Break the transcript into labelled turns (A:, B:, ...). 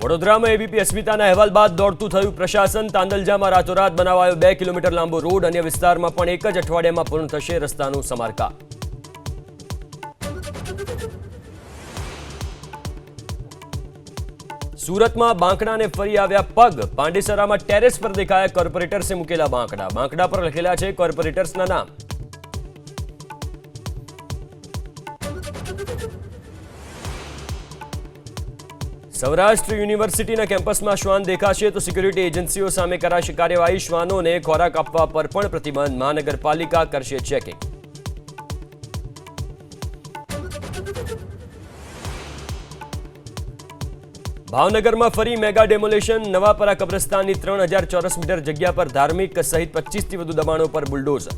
A: વડોદરામાં એબીપી અસ્મિતાના અહેવાલ બાદ દોડતું થયું પ્રશાસન. તાંદલજામાં રાતોરાત બનાવાયો 2 કિલોમીટર લાંબો રોડ. અન્ય વિસ્તારમાં પણ એક જ અઠવાડિયામાં પૂર્ણ થશે રસ્તાનું સમારકામ. સુરતમાં બાંકડાને ફરી આવ્યા પગ. પાંડેસરામાં ટેરેસ પર દેખાયા કોર્પોરેટર્સે મૂકેલા બાંકડા. બાંકડા પર લખેલા છે કોર્પોરેટર્સના નામ. સૌરાષ્ટ્ર યુનિવર્સિટીના કેમ્પસમાં શ્વાન દેખાશે તો સિક્યુરિટી એજન્સીઓ સામે કરાશે કાર્યવાહી. શ્વાનોને ખોરાક આપવા પર પણ પ્રતિબંધ. મહાનગરપાલિકા કરશે ચેકિંગ. ભાવનગરમાં ફરી મેગા ડેમોલેશન. નવાપરા કબ્રસ્તાનની 3000 ચોરસ મીટર જગ્યા પર ધાર્મિક સહિત 25થી વધુ દબાણો પર બુલડોઝર.